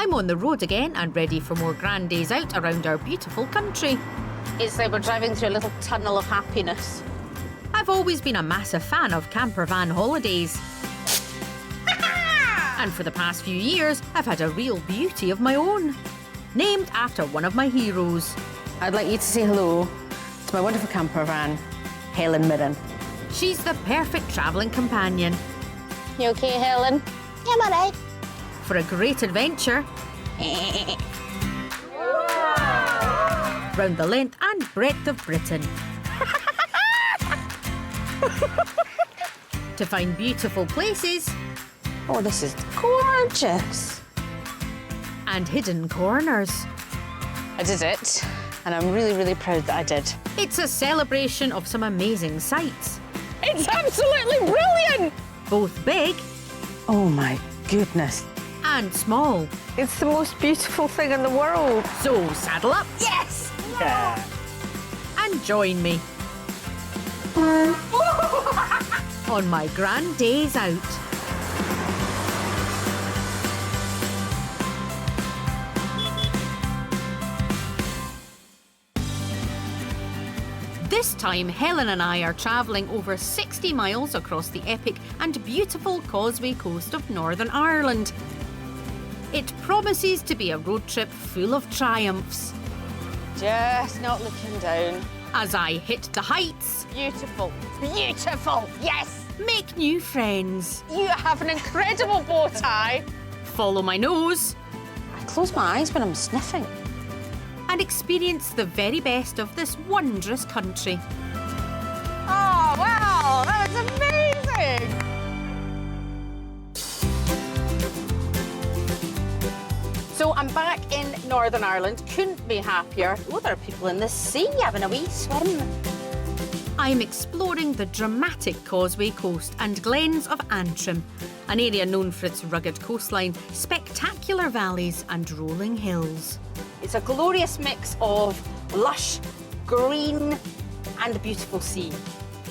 I'm on the road again and ready for more grand days out around our beautiful country. It's like we're driving through a little tunnel of happiness. I've always been a massive fan of campervan holidays. And for the past few years, I've had a real beauty of my own, named after one of my heroes. I'd like you to say hello to my wonderful campervan, Helen Mirren. She's the perfect travelling companion. You okay, Helen? Yeah, I'm all right. For a great adventure. Round the length and breadth of Britain. To find beautiful places. Oh, this is gorgeous. And hidden corners. I did it, and I'm really, really proud that I did. It's a celebration of some amazing sights. It's absolutely brilliant! Both big. Oh my goodness. And small. It's the most beautiful thing in the world. So saddle up. Yes! Yeah. And join me. On my grand days out. This time, Helen and I are travelling over 60 miles across the epic and beautiful Causeway Coast of Northern Ireland. It promises to be a road trip full of triumphs. Just not looking down. As I hit the heights, Beautiful. Beautiful! Yes! make new friends, You have an incredible bow tie. follow my nose, I close my eyes when I'm sniffing. and experience the very best of this wondrous country. Oh, wow! That was amazing! So I'm back in Northern Ireland. Couldn't be happier. Oh, there are people in the sea having a wee swim. I'm exploring the dramatic Causeway Coast and Glens of Antrim, an area known for its rugged coastline, spectacular valleys and rolling hills. It's a glorious mix of lush, green and beautiful sea.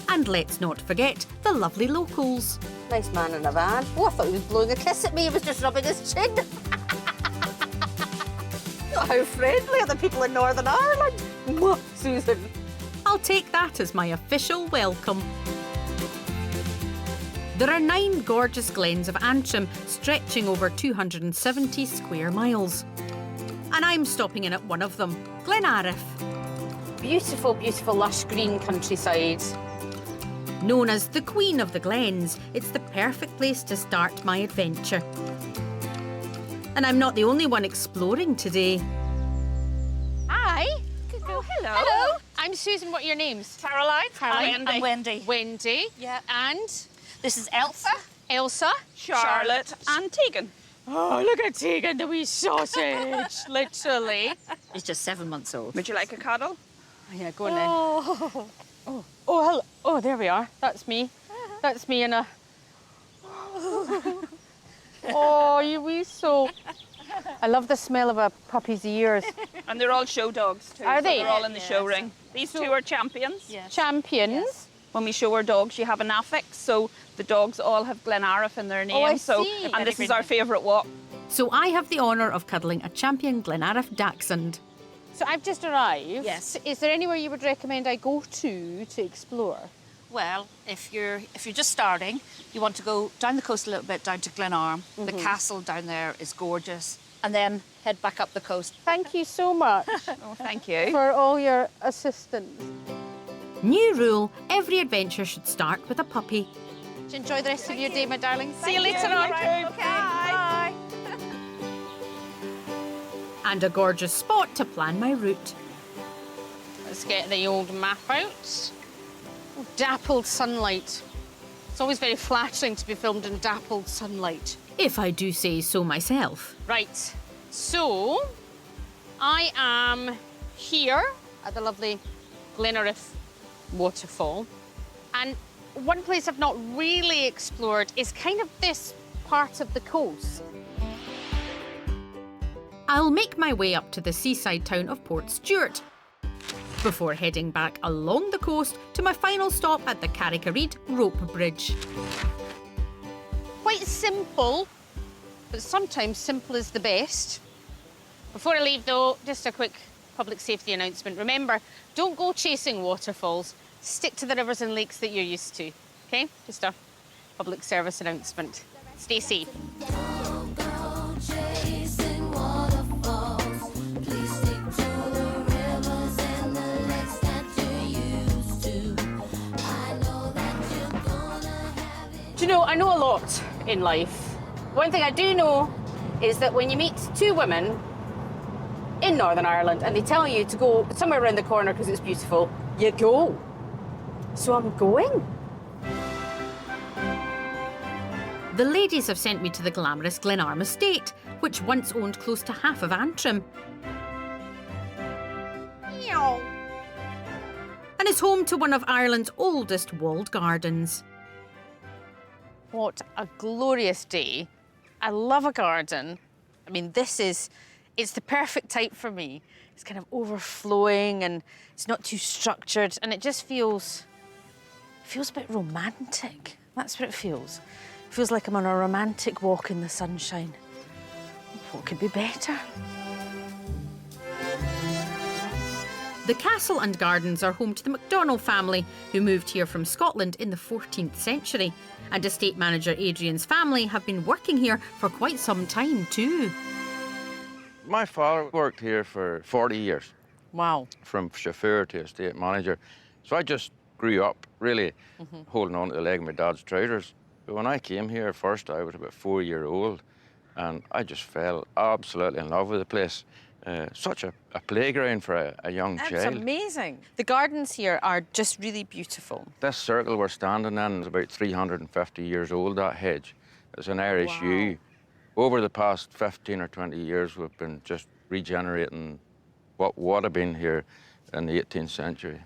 And let's not forget the lovely locals. Nice man in a van. Oh, I thought he was blowing a kiss at me. He was just rubbing his chin. How friendly are the people in Northern Ireland? Mwah, Susan. I'll take that as my official welcome. There are 9 gorgeous glens of Antrim stretching over 270 square miles. And I'm stopping in at one of them, Glen Arm. Beautiful, beautiful, lush green countryside. Known as the Queen of the Glens, it's the perfect place to start my adventure. And I'm not the only one exploring today. Hi. Oh, hello. Hello. I'm Susan. What are your names? Caroline. Caroline. I'm Wendy. Wendy. Yeah. And This is Elsa. Elsa. Charlotte. And Tegan. Oh, look at Tegan, the wee sausage. Literally. He's just 7 months old. Would you like a cuddle? Oh, yeah, go on then. Oh, hello. Oh, there we are. That's me. That's me in a... Oh, you wee soul. I love the smell of a puppy's ears. And they're all show dogs too. Are so they? They're all in the show ring. These two are champions. Yes. Champions. Yes. When we show our dogs, you have an affix, so the dogs all have Glen Arm in their name. Oh, I so, see. and this is our favourite walk. So I have the honour of cuddling a champion Glen Arm dachshund. So I've just arrived. Yes. Is there anywhere you would recommend I go to explore? Well, if you're just starting, you want to go down the coast a little bit, down to Glen Arm. The castle down there is gorgeous. And then head back up the coast. Thank you so much Oh, thank you. for all your assistance. New rule, every adventure should start with a puppy. Enjoy the rest of your day, my darling. See you Thank later you. on. Thank you. Bye. And a gorgeous spot to plan my route. Let's get the old map out. Oh, dappled sunlight. It's always very flattering to be filmed in dappled sunlight. If I do say so myself. Right, so I am here at the lovely Glen Arm waterfall. And one place I've not really explored is kind of this part of the coast. I'll make my way up to the seaside town of Port Stewart before heading back along the coast to my final stop at the Carrick-a-Rede rope bridge. Quite simple, but sometimes simple is the best. Before I leave, though, just a quick public safety announcement. Remember, don't go chasing waterfalls. Stick to the rivers and lakes that you're used to, OK? Just a public service announcement. Stay safe. Do you know, I know a lot in life. One thing I do know is that when you meet two women in Northern Ireland and they tell you to go somewhere around the corner because it's beautiful, you go. So I'm going. The ladies have sent me to the glamorous Glen Arm estate, which once owned close to half of Antrim. And is home to one of Ireland's oldest walled gardens. What a glorious day. I love a garden. I mean, it's the perfect type for me. It's kind of overflowing and it's not too structured and it just feels a bit romantic. That's what it feels. It feels like I'm on a romantic walk in the sunshine. What could be better? The castle and gardens are home to the MacDonald family, who moved here from Scotland in the 14th century. And estate manager Adrian's family have been working here for quite some time too. My father worked here for 40 years. Wow. From chauffeur to estate manager. So I just grew up really holding on to the leg of my dad's trousers. But when I came here first, I was about 4-year-old, and I just fell absolutely in love with the place. Such a playground for a young child. That's amazing. The gardens here are just really beautiful. This circle we're standing in is about 350 years old, that hedge. It's an Irish yew. Over the past 15 or 20 years, we've been just regenerating what would have been here in the 18th century.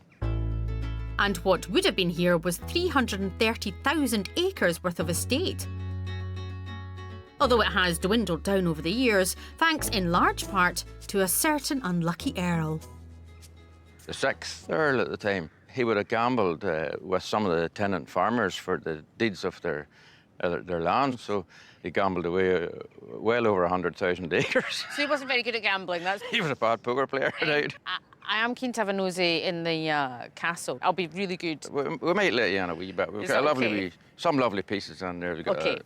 And what would have been here was 330,000 acres worth of estate. Although it has dwindled down over the years, thanks in large part to a certain unlucky earl. The 6th Earl at the time, he would have gambled with some of the tenant farmers for the deeds of their land, so he gambled away well over 100,000 acres. So he wasn't very good at gambling. He was a bad poker player, right? I am keen to have a nosy in the castle. I'll be really good. We might let you in a wee bit. We've got some lovely pieces in there. We've got a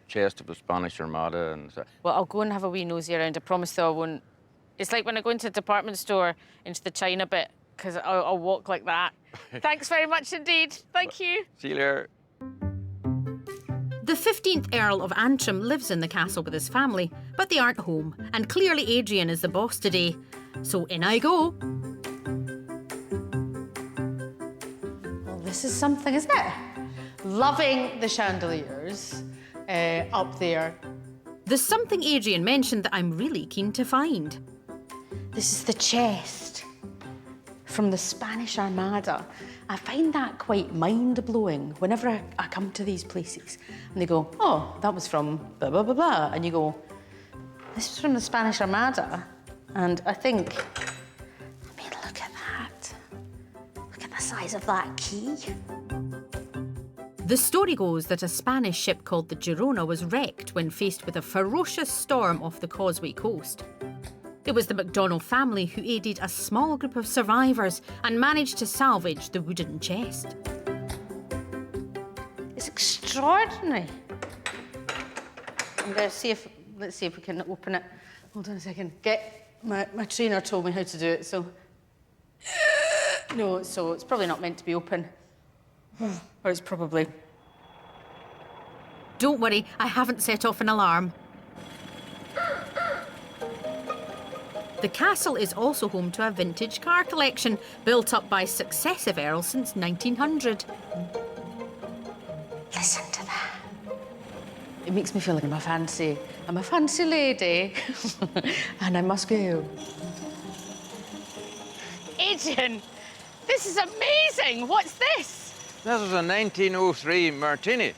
chest of the Spanish Armada and so. Well, I'll go and have a wee nosy around. I promise, though, I won't. It's like when I go into the department store, into the China bit, because I'll walk like that. Thanks very much indeed. Thank you. See you later. The 15th Earl of Antrim lives in the castle with his family, but they aren't home, and clearly Adrian is the boss today. So in I go. Well, this is something, isn't it? Loving the chandeliers up there. There's something Adrian mentioned that I'm really keen to find. This is the chest from the Spanish Armada. I find that quite mind-blowing whenever I come to these places. And they go, oh, that was from blah, blah, blah, blah. And you go, this was from the Spanish Armada. And I think, I mean, look at that. Look at the size of that key. The story goes that a Spanish ship called the Girona was wrecked when faced with a ferocious storm off the Causeway Coast. It was the MacDonald family who aided a small group of survivors and managed to salvage the wooden chest. It's extraordinary. I'm going to see if, let's see if we can open it. Hold on a second. My trainer told me how to do it, so. No, so it's probably not meant to be open. Or it's probably. Don't worry, I haven't set off an alarm. The castle is also home to a vintage car collection built up by successive earls since 1900. Listen to that. It makes me feel like I'm a fancy lady. And I must go. Adrian, this is amazing. What's this? This is a 1903 Martini.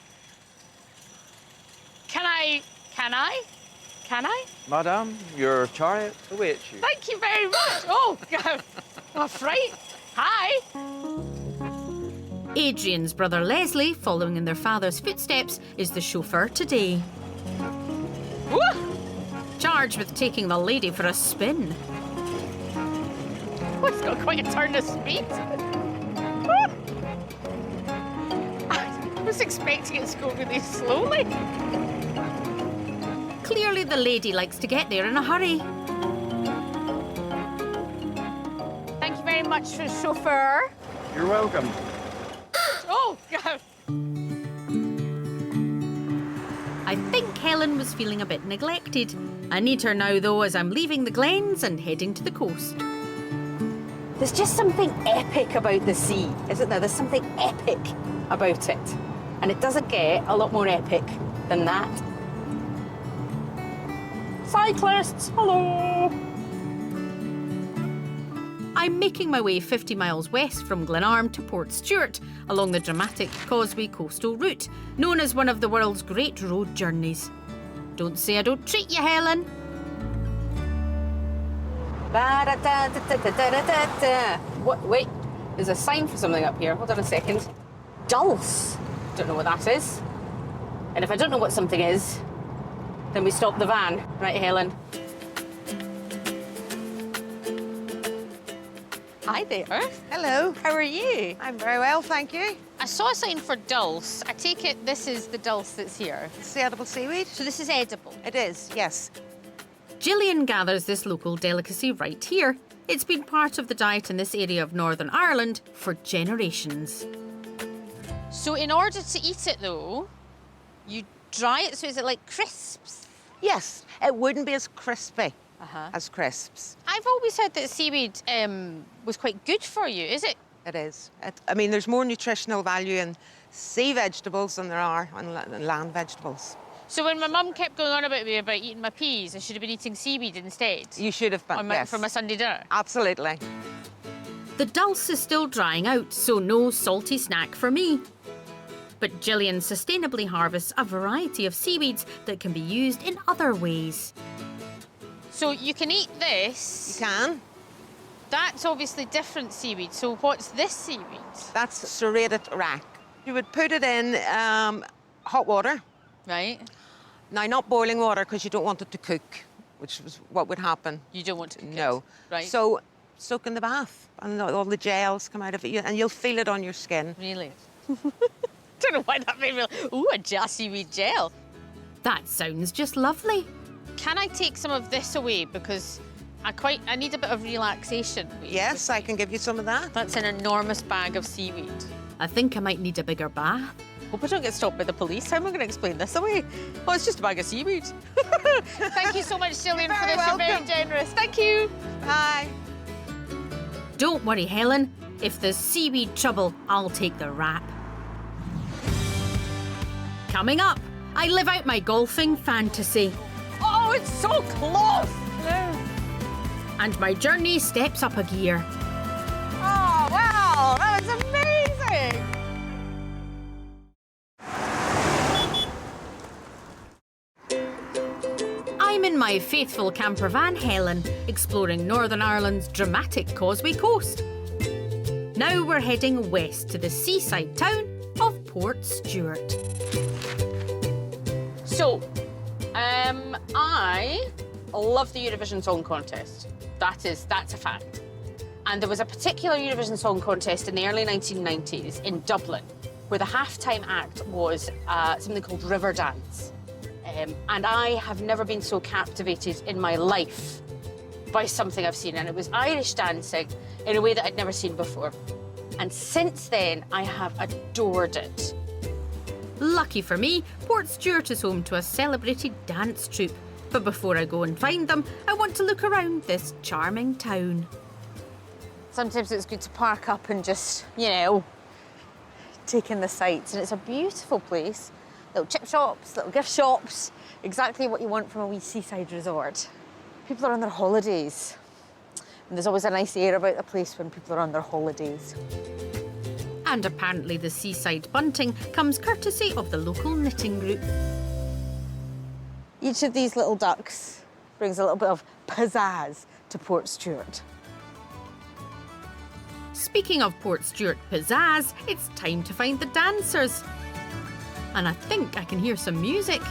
Can I? Madame, your chariot awaits you. Thank you very much. Oh, I'm afraid. Hi. Adrian's brother Leslie, following in their father's footsteps, is the chauffeur today. Woo! charged with taking the lady for a spin. Oh, it's got quite a turn of speed. I was expecting it to go really slowly. Clearly the lady likes to get there in a hurry. Thank you very much, chauffeur. You're welcome. Oh, God. I think Helen was feeling a bit neglected. I need her now, though, as I'm leaving the Glens and heading to the coast. There's just something epic about the sea, isn't there? There's something epic about it. And it doesn't get a lot more epic than that. Cyclists, hello! I'm making my way 50 miles west from Glen Arm to Port Stewart along the dramatic Causeway coastal route, known as one of the world's great road journeys. Don't say I don't treat you, Helen. What? Wait, there's a sign for something up here. Hold on a second. Dulce. Don't know what that is. And if I don't know what something is, then we stop the van. Right, Helen? Hi there. Hello. How are you? I'm very well, thank you. I saw a sign for dulse. I take it this is the dulse that's here. It's the edible seaweed. So this is edible. It is, yes. Gillian gathers this local delicacy right here. It's been part of the diet in this area of Northern Ireland for generations. So in order to eat it, though, you dry it, so is it like crisps? Yes, it wouldn't be as crispy as crisps. I've always heard that seaweed was quite good for you, is it? It is. I mean, there's more nutritional value in sea vegetables than there are on land vegetables. So when my mum kept going on about me about eating my peas, I should have been eating seaweed instead? You should have been, yes. For my Sunday dinner? Absolutely. The dulse is still drying out, so no salty snack for me. But Gillian sustainably harvests a variety of seaweeds that can be used in other ways. So you can eat this. You can. That's obviously different seaweed. So what's this seaweed? That's serrated rack. You would put it in hot water. Right. Now, not boiling water, because you don't want it to cook, which was what would happen. You don't want to cook it. No. Right. So soak in the bath, and all the gels come out of it, and you'll feel it on your skin. Really? Don't know why that made me like, ooh, a seaweed gel. That sounds just lovely. Can I take some of this away? Because I need a bit of relaxation. Yes, I can give you some of that. That's an enormous bag of seaweed. I think I might need a bigger bath. Hope I don't get stopped by the police. How am I going to explain this away? Oh, it's just a bag of seaweed. Thank you so much, Gillian, for this. You're very generous. Thank you. Bye. Don't worry, Helen. If there's seaweed trouble, I'll take the rap. Coming up, I live out my golfing fantasy. Oh, it's so close. And my journey steps up a gear. Oh, wow. That was amazing. I'm in my faithful campervan Helen, exploring Northern Ireland's dramatic Causeway Coast. Now we're heading west to the seaside town of Port Stewart. So, I love the Eurovision Song Contest. That's a fact. And there was a particular Eurovision Song Contest in the early 1990s in Dublin, where the halftime act was something called River Dance. And I have never been so captivated in my life by something I've seen. And it was Irish dancing in a way that I'd never seen before. And since then, I have adored it. Lucky for me, Port Stewart is home to a celebrated dance troupe. But before I go and find them, I want to look around this charming town. Sometimes it's good to park up and just, take in the sights. And it's a beautiful place. Little chip shops, little gift shops. Exactly what you want from a wee seaside resort. People are on their holidays. And there's always a nice air about the place when people are on their holidays. And apparently the seaside bunting comes courtesy of the local knitting group. Each of these little ducks brings a little bit of pizzazz to Port Stewart. Speaking of Port Stewart pizzazz, it's time to find the dancers. And I think I can hear some music.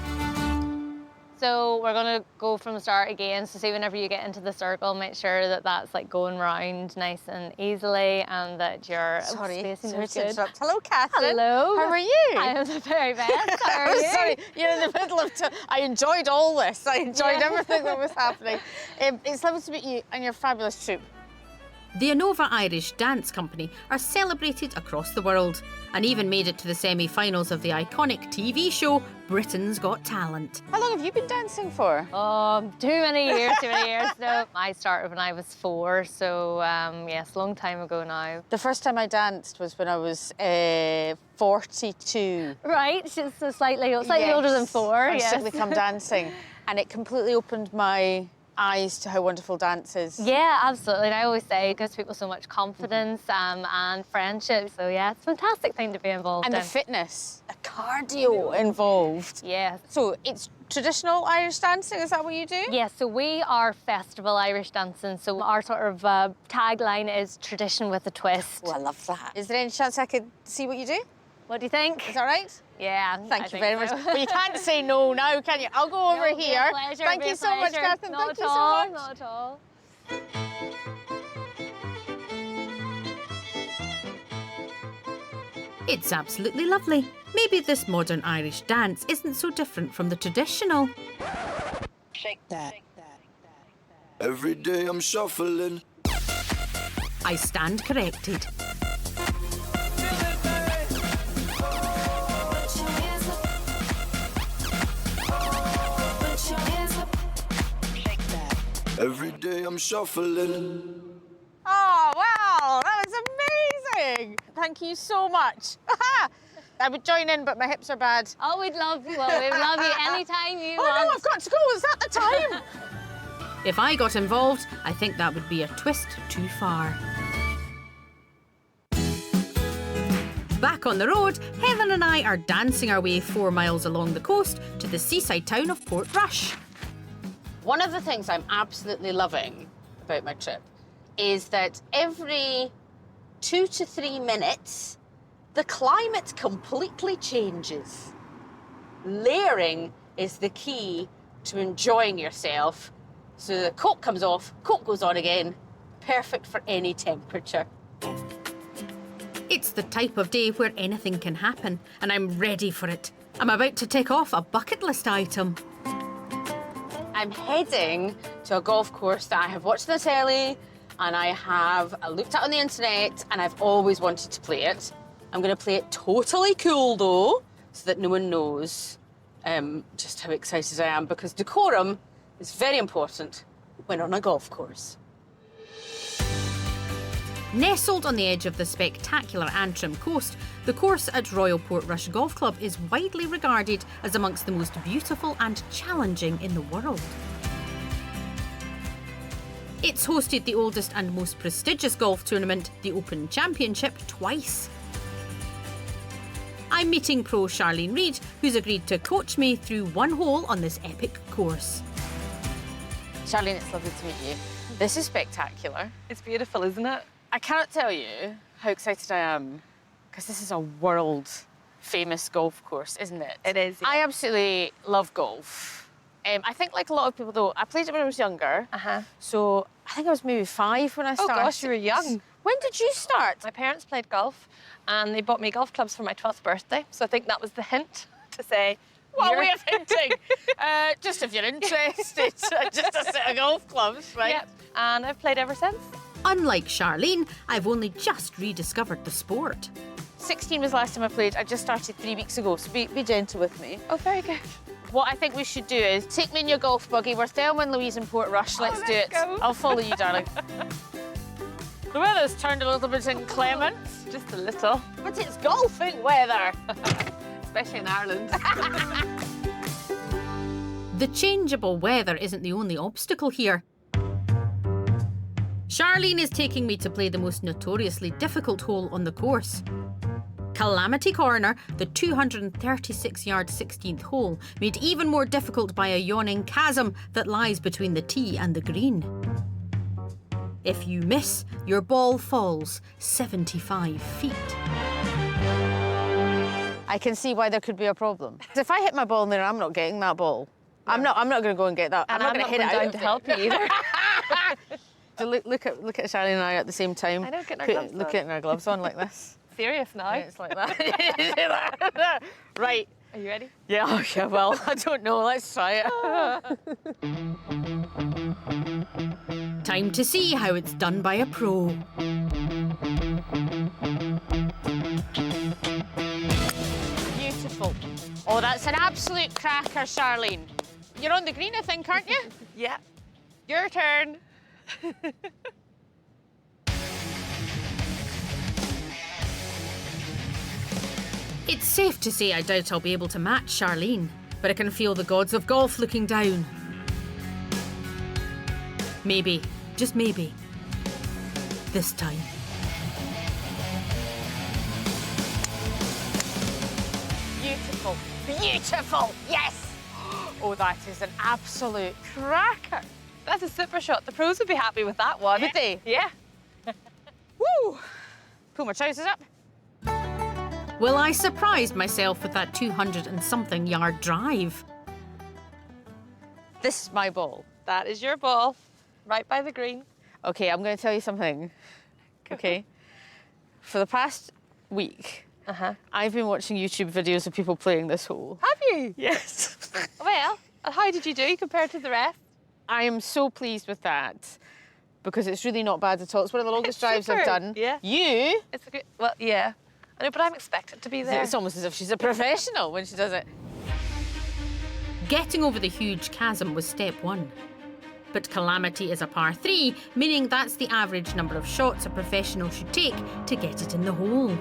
So we're going to go from the start again. So see, whenever you get into the circle, make sure that that's like going round nice and easily, and that your spacing is good. Interrupt. Hello, Catherine. Hello. How are you? I am the very best. How are you? Sorry, you're in the middle of... I enjoyed all this. I enjoyed everything that was happening. It's lovely to meet you and your fabulous troupe. The Anova Irish Dance Company are celebrated across the world and even made it to the semi-finals of the iconic TV show Britain's Got Talent. How long have you been dancing for? Too many years. No, I started when I was 4, so yes, long time ago now. The first time I danced was when I was 42. Right, so slightly older than 4. I Strictly Come Dancing, and it completely opened my eyes to how wonderful dance is. Yeah, absolutely. And I always say it gives people so much confidence and friendship. So yeah, it's a fantastic thing to be involved in. And the fitness, the cardio involved. Yeah. So it's traditional Irish dancing, is that what you do? Yeah, so we are festival Irish dancing. So our sort of tagline is tradition with a twist. Oh, I love that. Is there any chance I could see what you do? What do you think? Is that right? Yeah. Thank you very much. But you can't say no now, can you? I'll go over here. Thank you so much, Catherine. Thank you so much. Not at all. It's absolutely lovely. Maybe this modern Irish dance isn't so different from the traditional. Shake that. Every day I'm shuffling. I stand corrected. Every day I'm shuffling. Oh, wow, that was amazing. Thank you so much. I would join in, but my hips are bad. Oh, we'd love you anytime you want. Oh, no, I've got to go. Is that the time? If I got involved, I think that would be a twist too far. Back on the road, Helen and I are dancing our way 4 miles along the coast to the seaside town of Portrush. One of the things I'm absolutely loving about my trip is that every 2 to 3 minutes, the climate completely changes. Layering is the key to enjoying yourself. So the coat comes off, coat goes on again, perfect for any temperature. It's the type of day where anything can happen, and I'm ready for it. I'm about to tick off a bucket list item. I'm heading to a golf course that I have watched on the telly and I have looked at on the internet and I've always wanted to play it. I'm going to play it totally cool though, so that no one knows just how excited I am, because decorum is very important when on a golf course. Nestled on the edge of the spectacular Antrim coast, the course at Royal Portrush Golf Club is widely regarded as amongst the most beautiful and challenging in the world. It's hosted the oldest and most prestigious golf tournament, the Open Championship, twice. I'm meeting pro Charlene Reid, who's agreed to coach me through one hole on this epic course. Charlene, it's lovely to meet you. This is spectacular. It's beautiful, isn't it? I cannot tell you how excited I am, because this is a world-famous golf course, isn't it? It is, yeah. I absolutely love golf. I think, like a lot of people, though, I played it when I was younger. So I think I was maybe 5 when I started. Oh, gosh, you were young. When did you start? My parents played golf, and they bought me golf clubs for my 12th birthday. So I think that was the hint to say, What way of hinting? Just if you're interested, just a set of golf clubs, right? Yep. And I've played ever since. Unlike Charlene, I've only just rediscovered the sport. 16 was the last time I played. I just started 3 weeks ago, so be gentle with me. Oh, very good. What I think we should do is take me in your golf buggy. We're Thelma and Louise in Portrush. Let's do it. Go. I'll follow you, darling. The weather's turned a little bit inclement. Just a little. But it's golfing weather. Especially in Ireland. The changeable weather isn't the only obstacle here. Charlene is taking me to play the most notoriously difficult hole on the course. Calamity Corner, the 236-yard 16th hole, made even more difficult by a yawning chasm that lies between the tee and the green. If you miss, your ball falls 75 feet. I can see why there could be a problem. If I hit my ball in there, I'm not getting that ball. I'm not going to go and get that. And I'm not going to head going it down out to help you either. So look at Charlene and I at the same time. I know, getting our gloves Look on. getting our gloves on like this. Serious now. Yeah, it's like that. Right. Are you ready? Yeah, okay, well, I don't know. Let's try it. Time to see how it's done by a pro. Beautiful. Oh, that's an absolute cracker, Charlene. You're on the green, I think, aren't you? Yeah. Your turn. It's safe to say I doubt I'll be able to match Charlene, but I can feel the gods of golf looking down. Maybe, just maybe, this time. Beautiful. Beautiful. Yes. Oh, that is an absolute cracker. That's a super shot. The pros would be happy with that one. Would they? Yeah. Woo. Pull my trousers up. Well, I surprised myself with that 200 and something yard drive. This is my ball. That is your ball, right by the green. Okay, I'm going to tell you something. Okay. For the past week, I've been watching YouTube videos of people playing this hole. Have you? Yes. Well, how did you do compared to the rest? I am so pleased with that because it's really not bad at all. It's one of the longest drives I've super. done. Yeah. You? It's a good. Well, yeah. I know, but I'm expected to be there. It's almost as if she's a professional when she does it. Getting over the huge chasm was step one. But Calamity is a par 3, meaning that's the average number of shots a professional should take to get it in the hole.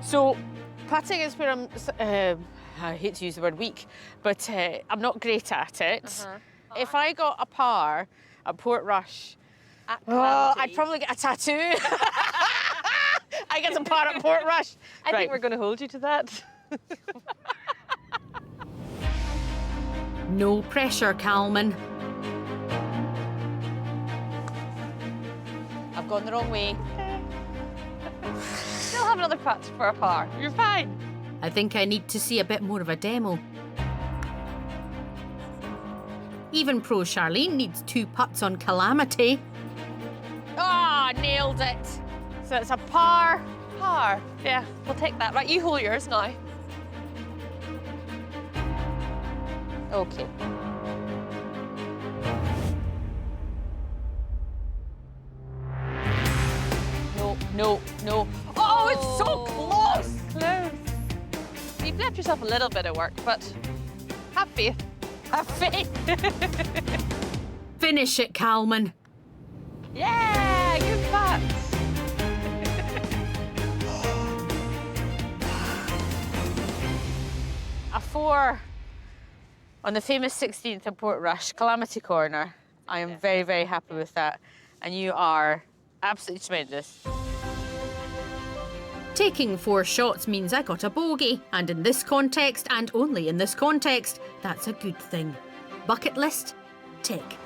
So, putting is where I hate to use the word weak, but I'm not great at it. If I got a par at Portrush, I'd probably get a tattoo. I get a par at Portrush. I think we're going to hold you to that. No pressure, Calman. I've gone the wrong way. Still have another putt for a par. You're fine. I think I need to see a bit more of a demo. Even pro Charlene needs 2 putts on Calamity. Ah, nailed it. So it's a par. Par. Yeah, we'll take that. Right, you hold yours now. Okay. No. Oh, it's so close. Close. You've left yourself a little bit of work, but have faith. Have faith. Finish it, Calman. Yeah, good putt. A 4 on the famous 16th at Portrush, Calamity Corner. I am very, very happy with that. And you are absolutely tremendous. Taking 4 shots means I got a bogey, and in this context, and only in this context, that's a good thing. Bucket list? Tick.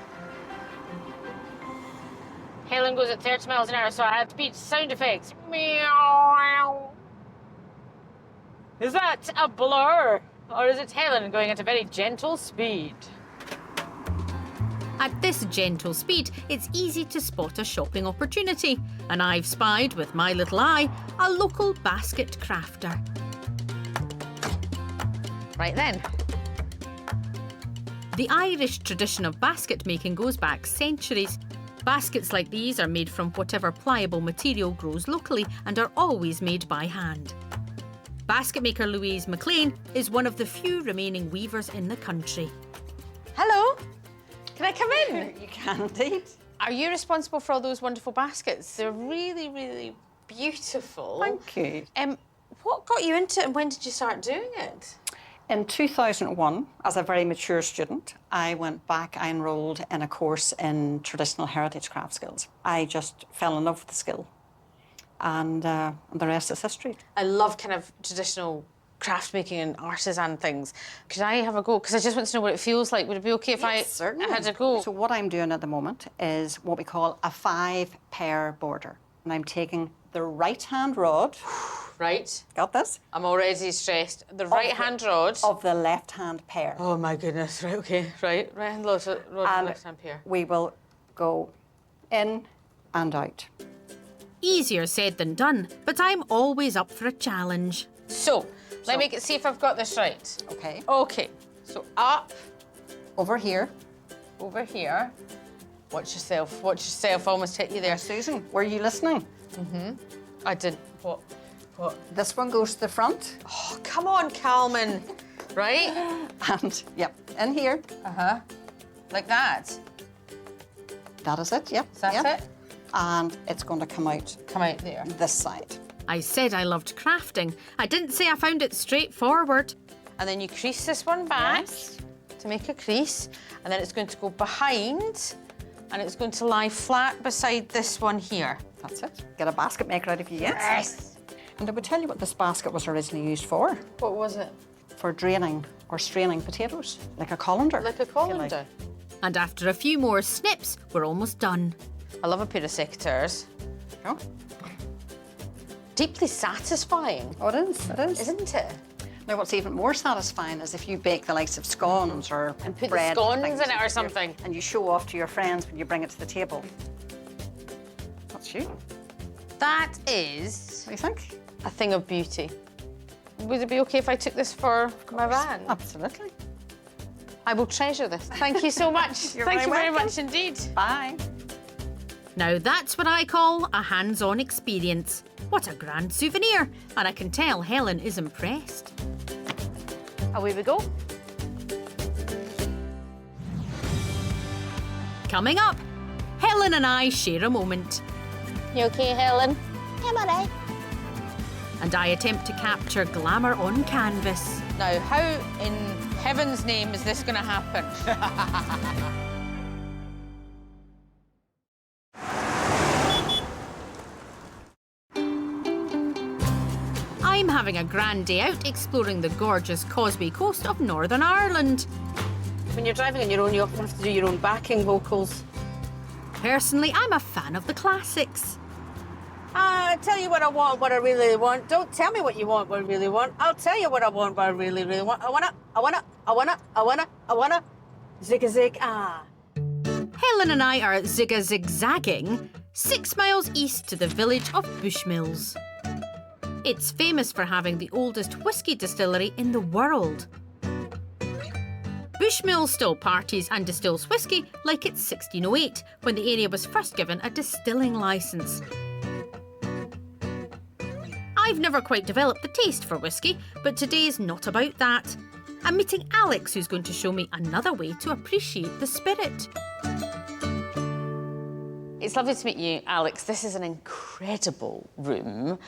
Helen goes at 30 miles an hour, so I had to beat sound effects. Meow. Is that a blur? Or is it Helen going at a very gentle speed? At this gentle speed, it's easy to spot a shopping opportunity, and I've spied, with my little eye, a local basket crafter. Right then. The Irish tradition of basket making goes back centuries. Baskets like these are made from whatever pliable material grows locally and are always made by hand. Basket maker Louise McLean is one of the few remaining weavers in the country. Hello. Can I come in? You can indeed. Are you responsible for all those wonderful baskets? They're really, really beautiful. Thank you. What got you into it and when did you start doing it? In 2001, as a very mature student, I went back, I enrolled in a course in traditional heritage craft skills. I just fell in love with the skill, and the rest is history. I love kind of traditional craft making and artisan things. Could I have a go? Because I just want to know what it feels like. Would it be okay if I had a go? So what I'm doing at the moment is what we call a 5-pair border. And I'm taking the right-hand rod Right. Got this? I'm already stressed. The right-hand rod. Of the left-hand pair. Oh, my goodness. Right, OK. Right. Right-hand rod And left-hand pair. we will go in and out. Easier said than done, but I'm always up for a challenge. So, let me see if I've got this right. Okay. OK. So, up, Over here. over here. Watch yourself. Watch yourself. Almost hit you there. Susan, were you listening? I didn't. What? This one goes to the front. Oh, come on, Calman. Right? And, yep, in here. Like that. That is it, yep. Is that yep. it? And it's going to come out Come out there. this side. I said I loved crafting. I didn't say I found it straightforward. And then you crease this one back to make a crease. And then it's going to go behind. And it's going to lie flat beside this one here. That's it. Get a basket maker out of you yet. Yes. And I would tell you what this basket was originally used for. What was it? For draining or straining potatoes, like a colander. Like a colander. And after a few more snips, we're almost done. I love a pair of secateurs. Oh. Deeply satisfying, Oh, it is, it is. isn't it? Now, what's even more satisfying is if you bake the likes of scones or And put bread the scones things in it or your- something. and you show off to your friends when you bring it to the table. That's you. That is What do you think? a thing of beauty. Would it be OK if I took this for my van? Absolutely. I will treasure this. Thank you so much. You're Thank very you very welcome. much indeed. Bye. Now that's what I call a hands-on experience. What a grand souvenir, and I can tell Helen is impressed. Away we go. Coming up, Helen and I share a moment, You okay, Helen? Am I right? and I attempt to capture glamour on canvas. Now, how in heaven's name is this going to happen? I'm having a grand day out exploring the gorgeous Causeway Coast of Northern Ireland. When you're driving on your own, you often have to do your own backing vocals. Personally, I'm a fan of the classics. Tell you what I want, what I really want. Don't tell me what you want, what I really want. I'll tell you what I want, what I really, really want. I wanna. Zig-a-zig, ah. Helen and I are zigzagging 6 miles east to the village of Bushmills. It's famous for having the oldest whisky distillery in the world. Bushmills still parties and distills whisky like it's 1608, when the area was first given a distilling licence. I've never quite developed the taste for whisky, but today's not about that. I'm meeting Alex, who's going to show me another way to appreciate the spirit. It's lovely to meet you, Alex. This is an incredible room,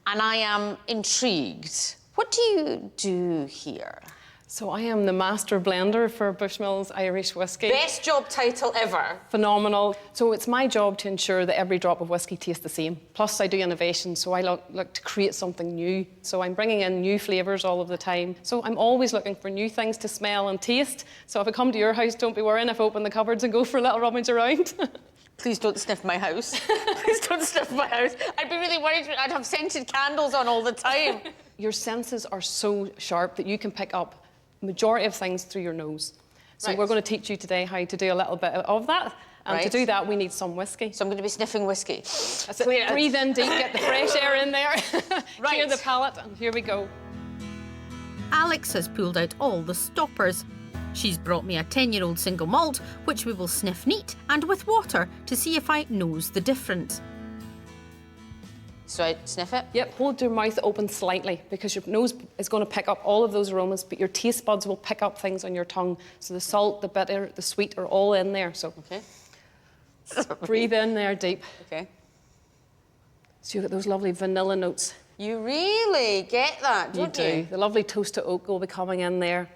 and I am intrigued. What do you do here? So I am the master blender for Bushmills Irish whiskey. Best job title ever. Phenomenal. So it's my job to ensure that every drop of whiskey tastes the same. Plus I do innovation, so I look to create something new. So I'm bringing in new flavours all of the time. So I'm always looking for new things to smell and taste. So if I come to your house, don't be worrying if I open the cupboards and go for a little rummage around. Please don't sniff my house. Please don't sniff my house. I'd be really worried. I'd have scented candles on all the time. Your senses are so sharp that you can pick up majority of things through your nose. So Right. we're going to teach you today how to do a little bit of that. And to Right. do that, we need some whiskey. So I'm going to be sniffing whiskey. That's it. Breathe in deep, get the fresh air in there. Right. Clear the palate, and here we go. Alex has pulled out all the stoppers. She's brought me a 10-year-old single malt, which we will sniff neat and with water to see if I knows the difference. So I sniff it? Yep, hold your mouth open slightly because your nose is going to pick up all of those aromas, but your taste buds will pick up things on your tongue. So the salt, the bitter, the sweet are all in there. So Okay. breathe in there deep. Okay. So you get those lovely vanilla notes. You really get that, don't you? do. The lovely toast to oak will be coming in there.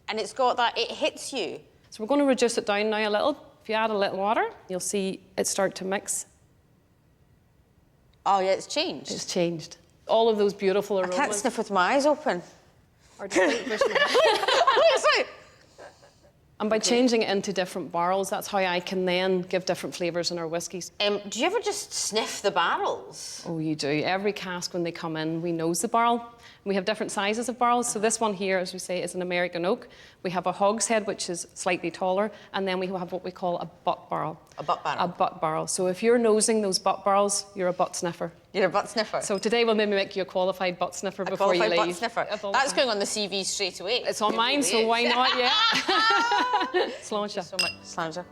And it's got that, it hits you. So we're going to reduce it down now a little. If you add a little water, you'll see it start to mix. Oh, yeah, it's changed. It's changed. All of those beautiful aromas. I can't sniff with my eyes open. Are distinct Bushmills. Honestly. And by changing it into different barrels, that's how I can then give different flavours in our whiskies. Do you ever just sniff the barrels? Oh, you do. Every cask, when they come in, we nose the barrel. We have different sizes of barrels. So this one here, as we say, is an American oak. We have a hogshead, which is slightly taller, and then we have what we call a butt barrel. A butt barrel? A butt barrel. So if you're nosing those butt barrels, you're a butt sniffer. You're a butt sniffer? So today we'll maybe make you a qualified butt sniffer before you leave. A qualified butt sniffer? That's going on the CV straight away. It's on mine, so why not, yeah? Sláinte. So much. Sláinte.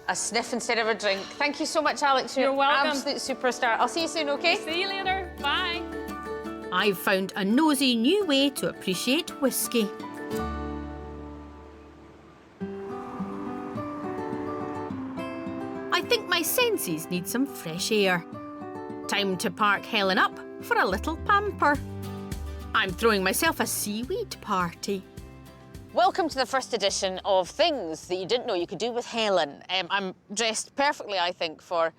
A sniff instead of a drink. Thank you so much, Alex. You're welcome. Absolute superstar. I'll see you soon, OK? See you later. Bye. I've found a nosy new way to appreciate whiskey. I think my senses need some fresh air. Time to park Helen up for a little pamper. I'm throwing myself a seaweed party. Welcome to the first edition of Things That You Didn't Know You Could Do with Helen. I'm dressed perfectly, I think, for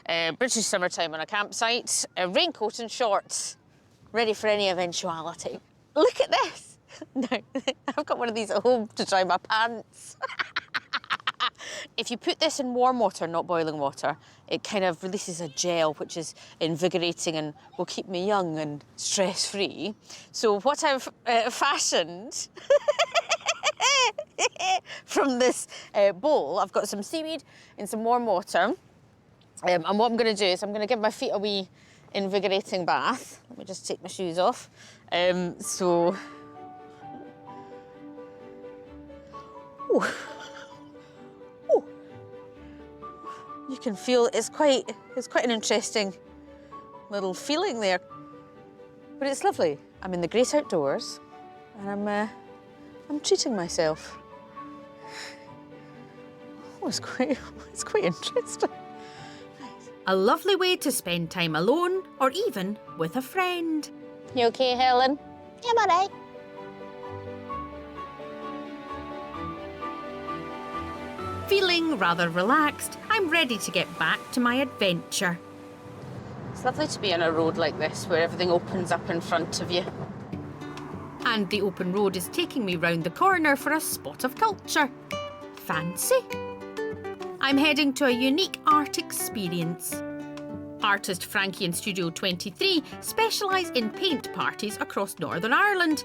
British summertime on a campsite. A raincoat and shorts, ready for any eventuality. Look at this. No, I've got one of these at home to dry my pants. If you put this in warm water, not boiling water, it kind of releases a gel which is invigorating and will keep me young and stress-free. So what I've fashioned from this bowl, I've got some seaweed in some warm water. And what I'm going to do is I'm going to give my feet a wee invigorating bath. Let me just take my shoes off. Ooh. Ooh. You can feel it's quite an interesting little feeling there, but it's lovely. I'm in the great outdoors, and I'm treating myself. Oh, it's quite interesting. A lovely way to spend time alone or even with a friend. You okay, Helen? Yeah, I'm all right. Feeling rather relaxed, I'm ready to get back to my adventure. It's lovely to be on a road like this where everything opens up in front of you. And the open road is taking me round the corner for a spot of culture. Fancy? I'm heading to a unique art experience. Artist Frankie in Studio 23 specialise in paint parties across Northern Ireland.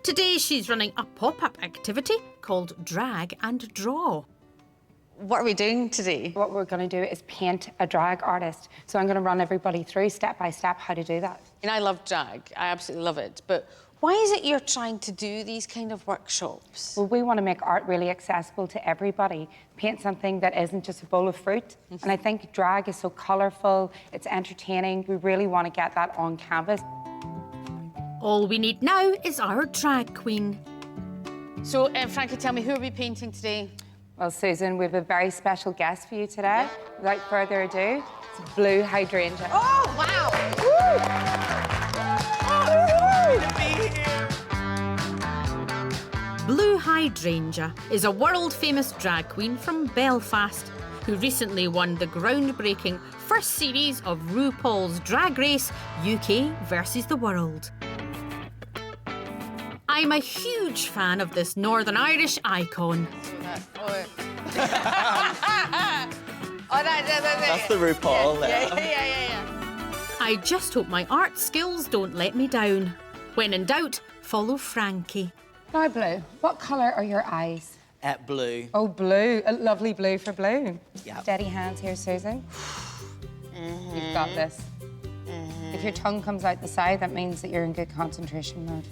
Today she's running a pop-up activity called Drag and Draw. What are we doing today? What we're going to do is paint a drag artist. So I'm going to run everybody through step by step how to do that. And I love drag. I absolutely love it. But why is it you're trying to do these kind of workshops? Well, we want to make art really accessible to everybody. Paint something that isn't just a bowl of fruit. And I think drag is so colourful, it's entertaining. We really want to get that on canvas. All we need now is our drag queen. So, Frankie, tell me, who are we painting today? Well, Susan, we have a very special guest for you today. Without further ado, it's Blue Hydrangea. Oh, wow! Blue Hydrangea is a world-famous drag queen from Belfast who recently won the groundbreaking first series of RuPaul's Drag Race UK versus the World. I'm a huge fan of this Northern Irish icon. That's the RuPaul there. Yeah. I just hope my art skills don't let me down. When in doubt, follow Frankie. Now, Blue, what colour are your eyes? Blue. Oh, blue. A lovely blue for Blue. Yeah. Steady hands here, Susan. You've got this. If your tongue comes out the side, that means that you're in good concentration mode.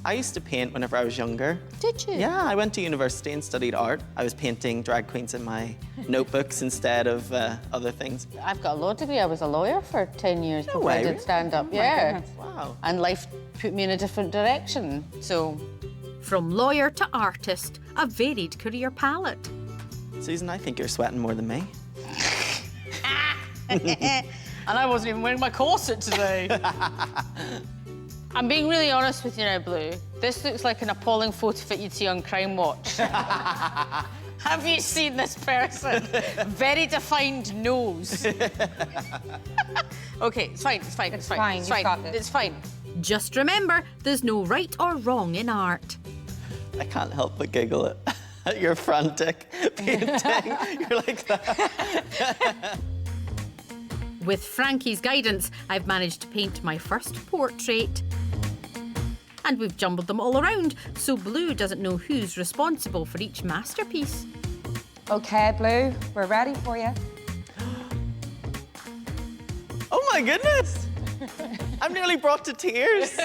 I used to paint whenever I was younger. Did you? Yeah, I went to university and studied art. I was painting drag queens in my notebooks instead of other things. I've got a law degree. I was a lawyer for 10 years before way, I did really? stand-up. Oh, yeah. Wow. And life put me in a different direction, so... From lawyer to artist, a varied career palette. Susan, I think you're sweating more than me. And I wasn't even wearing my corset today. I'm being really honest with you now, Blue. This looks like an appalling photo fit you'd see on Crime Watch. Have you seen this person? Very defined nose. Okay, it's fine. You've got this. It's fine. Just remember, there's no right or wrong in art. I can't help but giggle at your frantic painting. You're like that. With Frankie's guidance, I've managed to paint my first portrait. And we've jumbled them all around, so Blue doesn't know who's responsible for each masterpiece. OK, Blue, we're ready for you. Oh my goodness! I'm nearly brought to tears.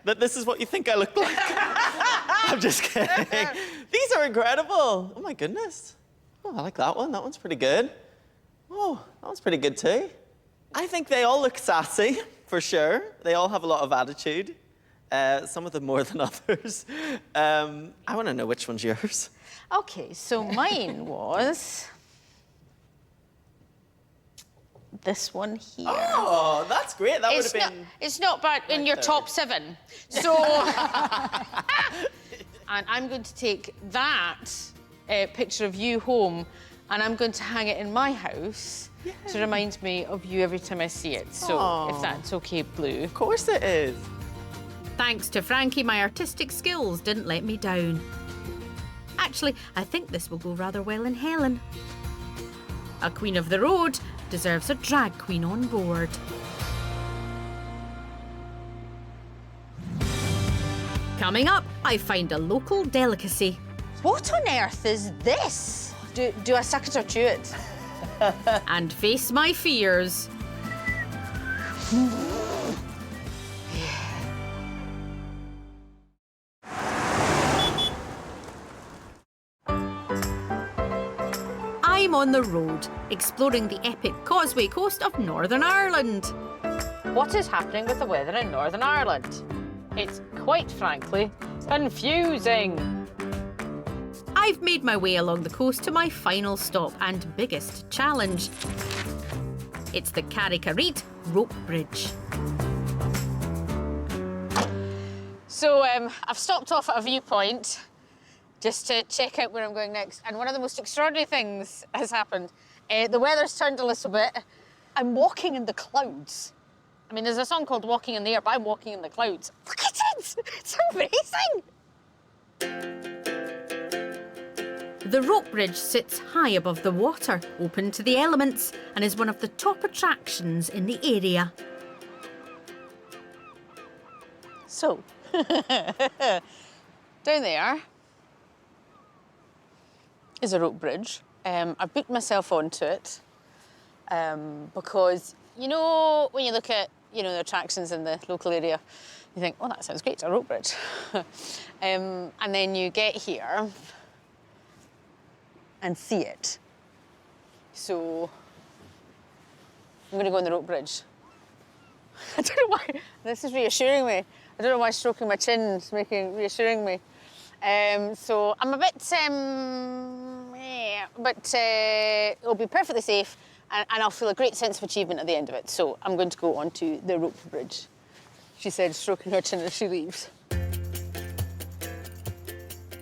That this is what you think I look like. I'm just kidding. These are incredible. Oh my goodness. Oh, I like that one. That one's pretty good. Oh, that one's pretty good too. I think they all look sassy, for sure. They all have a lot of attitude. Some of them more than others. I want to know which one's yours. Okay, so mine was this one here. Oh, that's great. That would have been... It's not bad in your top 7. So... And I'm going to take that picture of you home and I'm going to hang it in my house to remind me of you every time I see it. So if that's okay, Blue. Of course it is. Thanks to Frankie, my artistic skills didn't let me down. Actually, I think this will go rather well in Helen. A queen of the road deserves a drag queen on board. Coming up, I find a local delicacy. What on earth is this? Do I suck it or chew it? And face my fears. I'm on the road, exploring the epic Causeway Coast of Northern Ireland. What is happening with the weather in Northern Ireland? It's quite frankly confusing. I've made my way along the coast to my final stop and biggest challenge. It's the Carrick-a-Rede rope bridge. So I've stopped off at a viewpoint just to check out where I'm going next. And one of the most extraordinary things has happened. The weather's turned a little bit. I'm walking in the clouds. I mean, there's a song called Walking in the Air, but I'm walking in the clouds. Look at it! It's amazing! The rope bridge sits high above the water, open to the elements, and is one of the top attractions in the area. So, down there is a rope bridge. I've booked myself onto it because, you know, when you look at, the attractions in the local area, you think, oh, that sounds great, a rope bridge. And then you get here and see it. So I'm going to go on the rope bridge. I don't know why. This is reassuring me. I don't know why stroking my chin is reassuring me. So I'm a bit, but it'll be perfectly safe and I'll feel a great sense of achievement at the end of it. So I'm going to go onto the rope bridge. She said, stroking her chin as she leaves.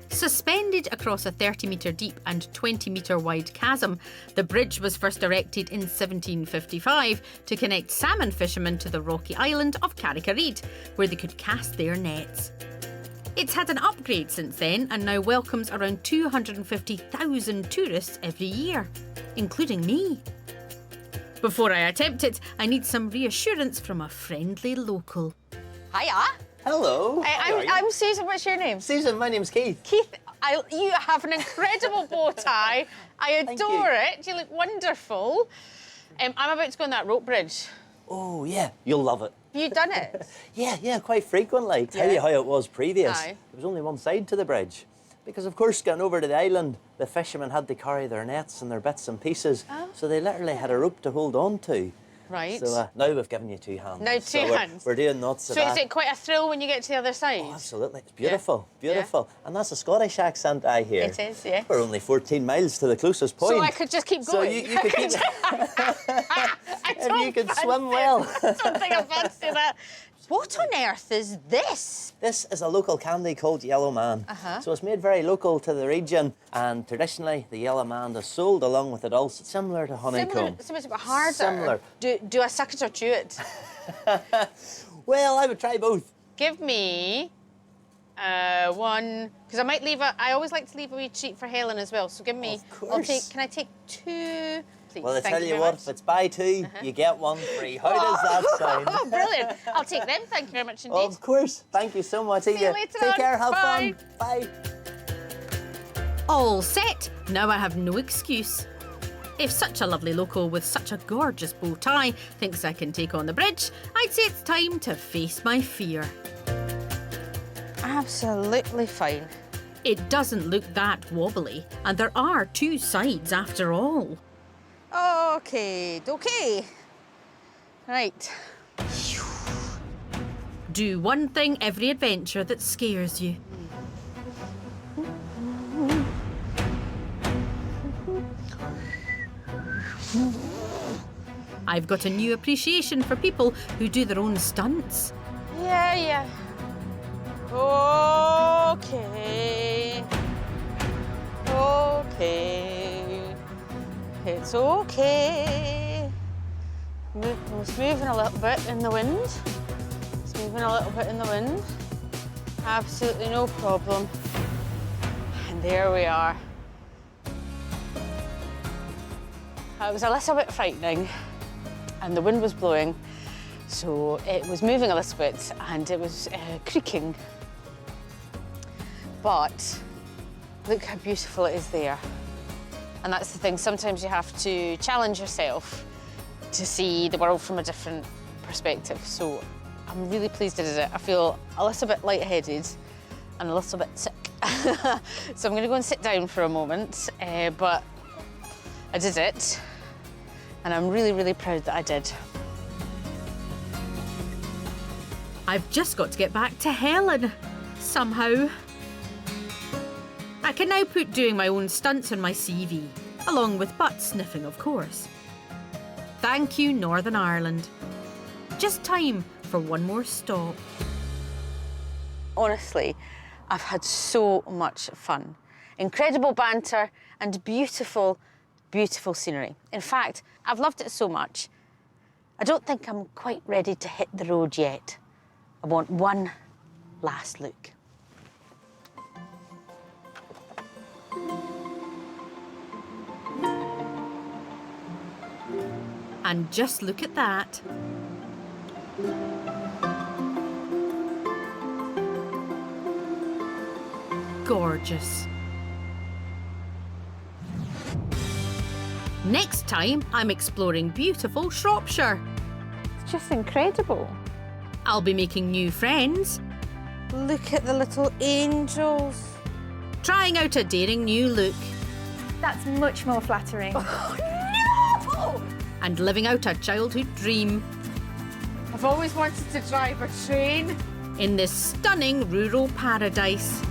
Suspended across a 30-metre deep and 20-metre wide chasm, the bridge was first erected in 1755 to connect salmon fishermen to the rocky island of Carrick-a-Rede, where they could cast their nets. It's had an upgrade since then and now welcomes around 250,000 tourists every year, including me. Before I attempt it, I need some reassurance from a friendly local. Hiya. Hello. I'm Susan. What's your name? Susan, my name's Keith. Keith, you have an incredible bow tie. I adore it. You look wonderful. I'm about to go on that rope bridge. Oh, yeah, you'll love it. Have you done it? Yeah, quite frequently. Tell you how it was previous. Aye. There was only one side to the bridge. Because, of course, getting over to the island, the fishermen had to carry their nets and their bits and pieces. Oh. So they literally had a rope to hold on to. Right. So now we've given you 2 hands. Now 2 hands. We're doing lots of that. that. So is it quite a thrill when you get to the other side? Oh, absolutely. It's beautiful, beautiful. Yeah. And that's a Scottish accent I hear. It is, yeah. We're only 14 miles to the closest point. So I could just keep going? So you could keep... If you could swim well. I don't think I fancy that. What on earth is this? This is a local candy called Yellow Man. So it's made very local to the region, and traditionally the Yellow Man is sold along with adults. It's similar to honeycomb. Similar, it's a bit harder. Similar. Do I suck it or chew it? Well, I would try both. Give me one, because I might leave I always like to leave a wee treat for Helen as well. So give me, Of course. can I take 2, please? Well, I Thank tell you very what, much. if it's buy 2, you get 1 free. How does that sound? Oh, brilliant. I'll take them. Thank you very much indeed. Of course. Thank you so much. See you later Take on. care. Have Bye. fun. Bye. All set. Now I have no excuse. If such a lovely local with such a gorgeous bow tie thinks I can take on the bridge, I'd say it's time to face my fear. Absolutely fine. It doesn't look that wobbly, and there are 2 sides after all. Okay. Right. Do one thing every adventure that scares you. I've got a new appreciation for people who do their own stunts. Yeah. Okay. It's okay. It's moving a little bit in the wind. Absolutely no problem. And there we are. It was a little bit frightening, and the wind was blowing, so it was moving a little bit and it was creaking. But look how beautiful it is there. And that's the thing, sometimes you have to challenge yourself to see the world from a different perspective. So I'm really pleased I did it. I feel a little bit lightheaded and a little bit sick. So I'm gonna go and sit down for a moment, but I did it. And I'm really, really proud that I did. I've just got to get back to Helen, somehow. I can now put doing my own stunts on my CV, along with butt sniffing, of course. Thank you, Northern Ireland. Just time for one more stop. Honestly, I've had so much fun. Incredible banter and beautiful, beautiful scenery. In fact, I've loved it so much, I don't think I'm quite ready to hit the road yet. I want one last look. And just look at that. Gorgeous. Next time, I'm exploring beautiful Shropshire. It's just incredible. I'll be making new friends. Look at the little angels. Trying out a daring new look. That's much more flattering. And living out a childhood dream. I've always wanted to drive a train. In this stunning rural paradise.